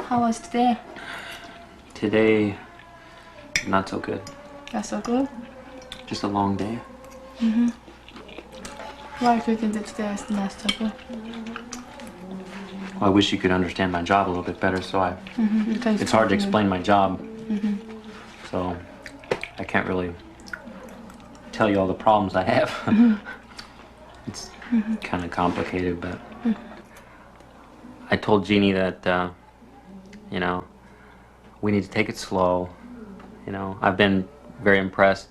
How was today? Today, not so good. Not so good? Just a long day. Why do you think that today is not so good? Well, I wish you could understand my job a little bit better, so Because it's hard to explain my job. So I can't really tell you all the problems I have. It's kind of complicated, but I told Jeannie that, you know, we need to take it slow. You know, I've been very impressed.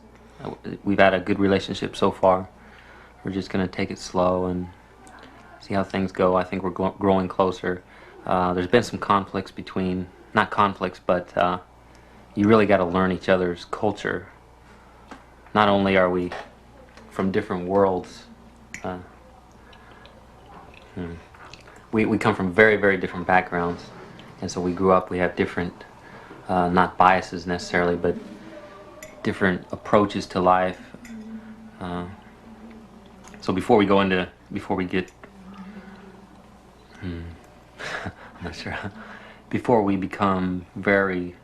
We've had a good relationship so far. We're just going to take it slow and see how things go. I think we're growing closer. There's been some conflicts between, not conflicts, but you really got to learn each other's culture. Not only are we from different worlds, we come from very, very different backgrounds. And so we grew up, we have different, not biases necessarily, but different approaches to life. So before we get, I'm not sure, before we become very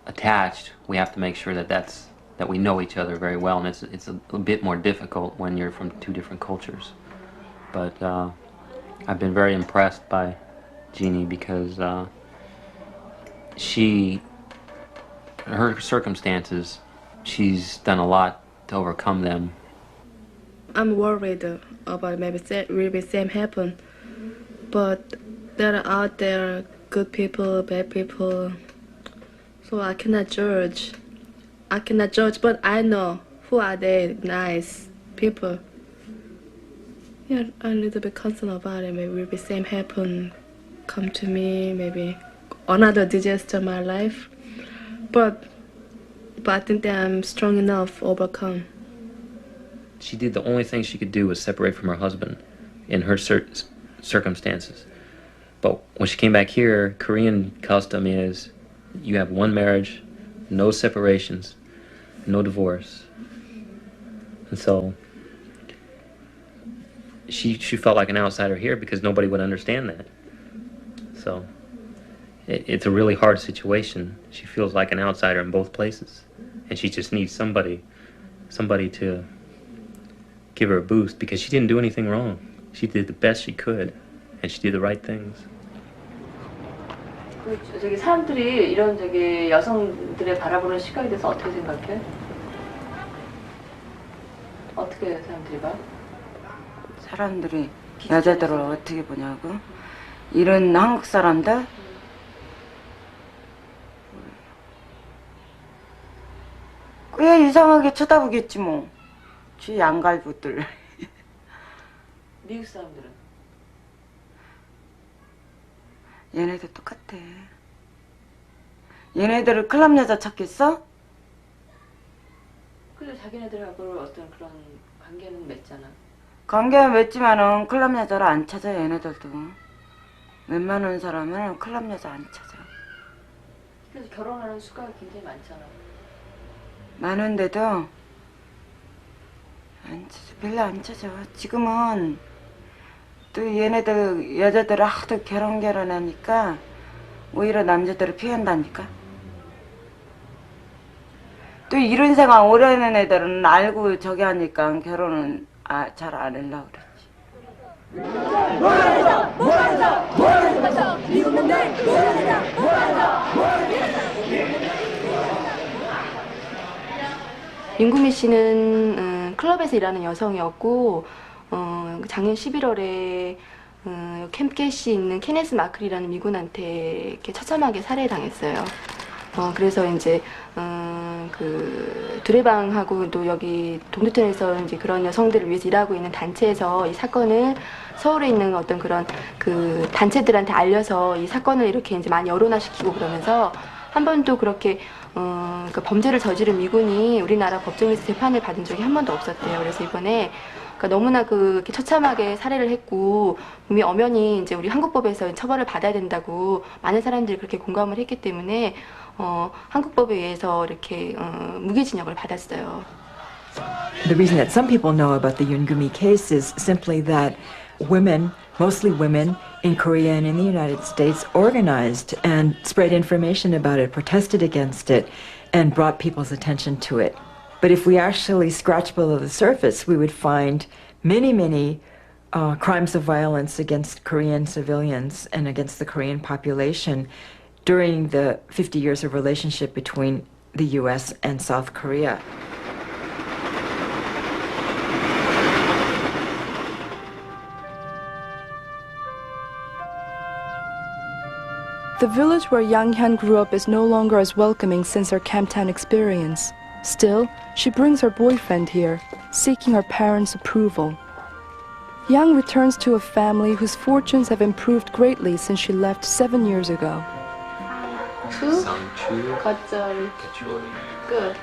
attached, we have to make sure that we know each other very well, and it's a bit more difficult when you're from two different cultures. But I've been very impressed by Jeannie because her circumstances, she's done a lot to overcome them. I'm worried about maybe will be same happen, but there are out there good people, bad people, so I cannot judge. But I know who are they nice people. Yeah, I'm a little bit concerned about it. Maybe will be same happen, come to me, maybe another disaster in my life. But I think that I'm strong enough to overcome. She did the only thing she could do was separate from her husband in her circumstances. But when she came back here, Korean custom is you have one marriage, no separations, no divorce. And so she felt like an outsider here because nobody would understand that. So it's a really hard situation. She feels like an outsider in both places. And she just needs somebody to give her a boost because she didn't do anything wrong. She did the best she could and she did the right things. 저기 사람들이 이런 저기 여성들의 바라보는 시각에 대해서 어떻게 생각해? 어떻게 사람들이 봐? 사람들이 여자들을 어떻게 보냐고? 이런 한국 사람들? 꽤 이상하게 쳐다보겠지 뭐. 쥐 양갈부들. 미국 사람들은? 얘네들 똑같아. 얘네들을 클럽 여자 찾겠어? 그래도 자기네들하고 어떤 그런 관계는 맺잖아. 관계는 맺지만은 클럽 여자를 안 찾아 얘네들도. 웬만한 사람은 클럽 여자 안 찾아. 그래서 결혼하는 수가 굉장히 많잖아. 많은데도 안 찾아. 별로 안 찾아. 지금은 또 얘네들 여자들을 하도 결혼하니까 오히려 남자들을 피한다니까. 또 이런 생각 오래 하는 애들은 알고 저기 하니까 결혼은 잘 안 하려고 그랬지. 윤구미 씨는 클럽에서 일하는 여성이었고 작년 11월에 캠캐시 있는 케네스 마클이라는 미군한테 이렇게 처참하게 살해당했어요. 그래서 이제 그 두레방하고 또 여기 동두천에서 이제 그런 여성들을 위해서 일하고 있는 단체에서 이 사건을 서울에 있는 어떤 그런 그 단체들한테 알려서 이 사건을 이렇게 이제 많이 여론화시키고 그러면서 한 번도 그렇게 그 범죄를 저지른 미군이 우리나라 법정에서 재판을 받은 적이 한 번도 없었대요. 그래서 이번에 그러니까 너무나 그렇게 처참하게 살해를 했고 분명히 엄연히 이제 우리 한국법에서 처벌을 받아야 된다고 많은 사람들이 그렇게 공감을 했기 때문에 한국법에 의해서 이렇게 무기징역을 받았어요. The reason that some people know about the Yoon-Gumi case is simply that women, mostly women in Korea and in the United States organized and spread information about it, protested against it, and brought people's attention to it. But if we actually scratch below the surface, we would find many, many crimes of violence against Korean civilians and against the Korean population during the 50 years of relationship between the U.S. and South Korea. The village where Yang Hyun grew up is no longer as welcoming since her Camptown experience. Still, she brings her boyfriend here, seeking her parents' approval. Yang returns to a family whose fortunes have improved greatly since she left 7 years ago. Good.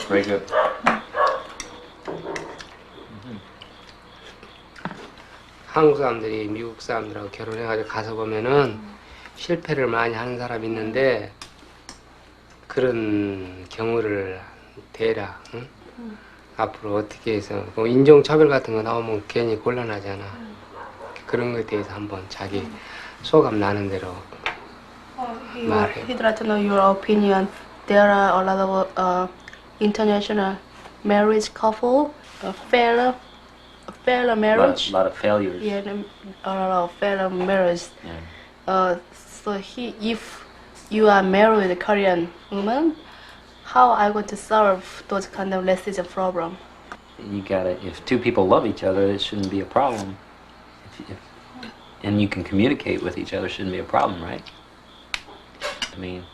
Very good. 한국 사람들이 미국 사람들하고 결혼해가지고 가서 보면은 실패를 많이 하는 사람이 있는데 그런 경우를 대라. 응? 앞으로 어떻게 해서 인종차별 같은 거 나오면 괜히 곤란하잖아. 그런 것에 대해서 한번 자기 소감 나는 대로 말해. He'd like to know your opinion. There are a lot of international marriage couple, failure marriage. A lot of failures. Yeah, a lot of failure marriage. Yeah. So if you are married a Korean woman, how are you going to solve those kind of racism problem? You gotta, if two people love each other, it shouldn't be a problem. And you can communicate with each other, it shouldn't be a problem, right? I mean,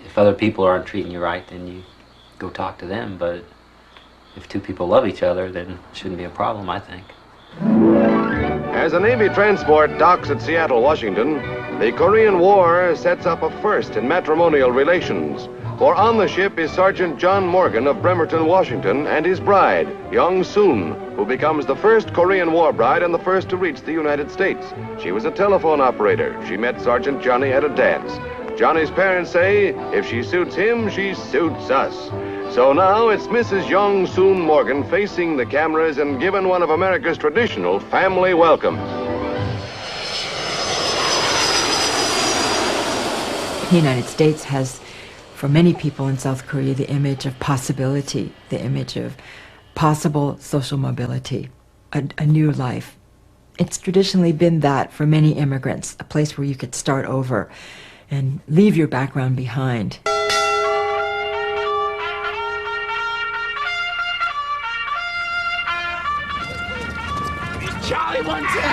if other people aren't treating you right, then you go talk to them, but if two people love each other, then it shouldn't be a problem, I think. As a Navy transport docks at Seattle, Washington, the Korean War sets up a first in matrimonial relations. For on the ship is Sergeant John Morgan of Bremerton, Washington, and his bride, Young Soon, who becomes the first Korean War bride and the first to reach the United States. She was a telephone operator. She met Sergeant Johnny at a dance. Johnny's parents say, if she suits him, she suits us. So now it's Mrs. Young Soon Morgan facing the cameras and given one of America's traditional family welcomes. The United States has, for many people in South Korea, the image of possibility, the image of possible social mobility, a new life. It's traditionally been that for many immigrants, a place where you could start over and leave your background behind. Charlie wants it!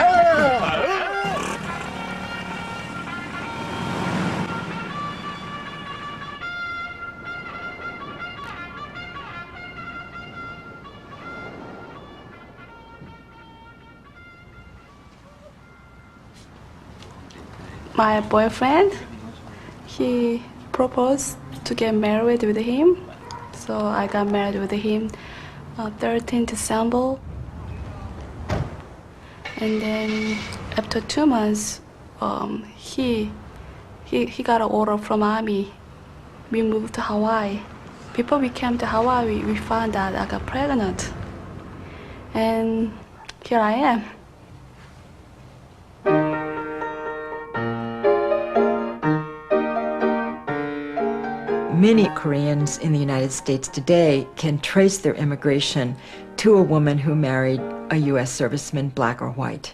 My boyfriend, he proposed to get married with him, so I got married with him 13 December. And then after 2 months, he got an order from Army. We moved to Hawaii. Before we came to Hawaii, we found out I got pregnant. And here I am. Many Koreans in the United States today can trace their immigration to a woman who married a U.S. serviceman, black or white,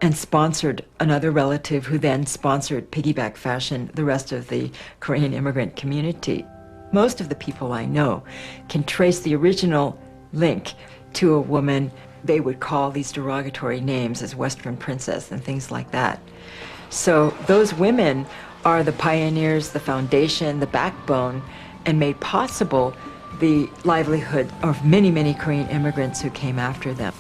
and sponsored another relative who then sponsored piggyback fashion the rest of the Korean immigrant community. Most of the people I know can trace the original link to a woman they would call these derogatory names as Western princess and things like that. So those women are the pioneers, the foundation, the backbone, and made possible the livelihood of many, many Korean immigrants who came after them.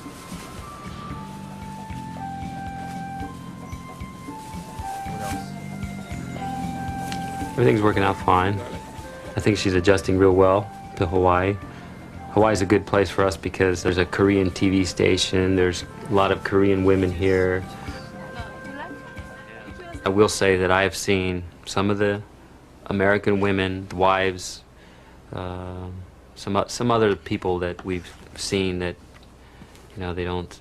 Everything's working out fine. I think she's adjusting real well to Hawaii. Hawaii's a good place for us because there's a Korean TV station, there's a lot of Korean women here. I will say that I have seen some of the American women, the wives, some other people that we've seen that, you know, they don't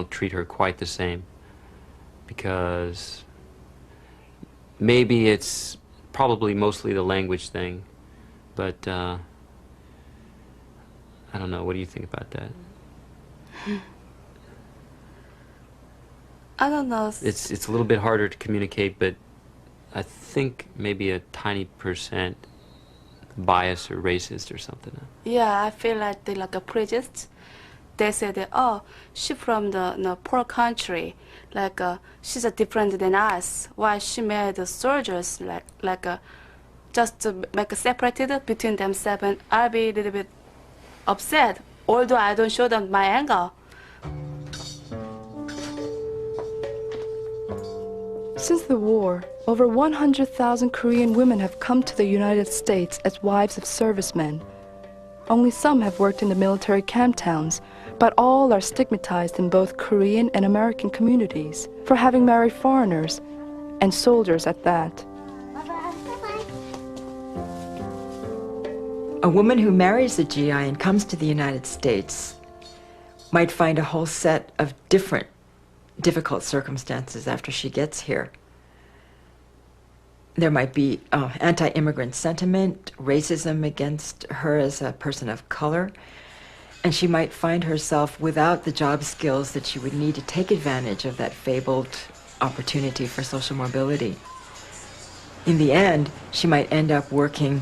treat her quite the same, because maybe it's probably mostly the language thing, but I don't know. What do you think about that? I don't know. It's a little bit harder to communicate, but I think maybe a tiny % bias or racist or something. Yeah, I feel like they like a prejudice. They say that, oh, she's from the poor country, like she's different than us. Why she made the soldiers just to make a separated between themselves, and I'll be a little bit upset, although I don't show them my anger. Since the war, over 100,000 Korean women have come to the United States as wives of servicemen. Only some have worked in the military camp towns, but all are stigmatized in both Korean and American communities for having married foreigners, and soldiers at that. A woman who marries a GI and comes to the United States might find a whole set of difficult circumstances after she gets here. There might be anti-immigrant sentiment, racism against her as a person of color, and she might find herself without the job skills that she would need to take advantage of that fabled opportunity for social mobility. In the end, she might end up working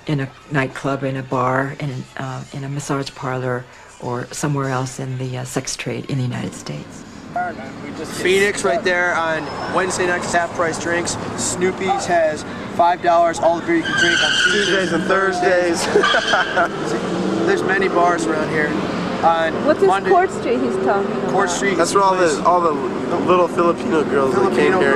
in a nightclub, in a bar, in a massage parlor, or somewhere else in the sex trade in the United States. Phoenix right there on Wednesday nights, half-price drinks. Snoopy's has $5 all the beer you can drink on Tuesdays and Thursdays. There's many bars around here. What's this Court Street he's talking about? Court Street. That's where all the little Filipino girls that came here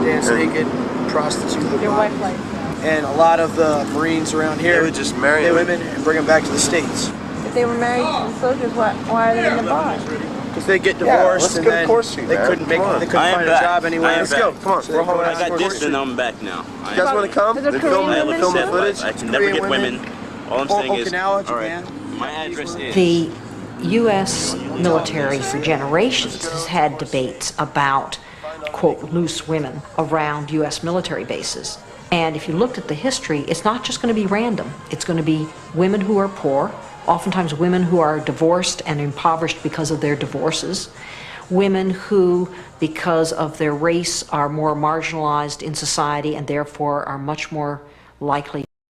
dance naked, prostitute. Your wife likes that. And a lot of the Marines around here, They would just marry the women. women and bring them back to the States. If they were married to the soldiers, why are they in the bar? Because they get divorced and then they couldn't find a job anywhere. Let's go. Come on. We're hauling I ass got Court this, Street. and I'm back now. You guys want to come? Is there Korean women? Film footage. I can never get women. All I'm saying is, Okinawa, all right, Japan. my address is... The U.S. military for generations has had debates about, quote, loose women around U.S. military bases. And if you looked at the history, it's not just going to be random. It's going to be women who are poor, oftentimes women who are divorced and impoverished because of their divorces, women who, because of their race, are more marginalized in society and therefore are much more likely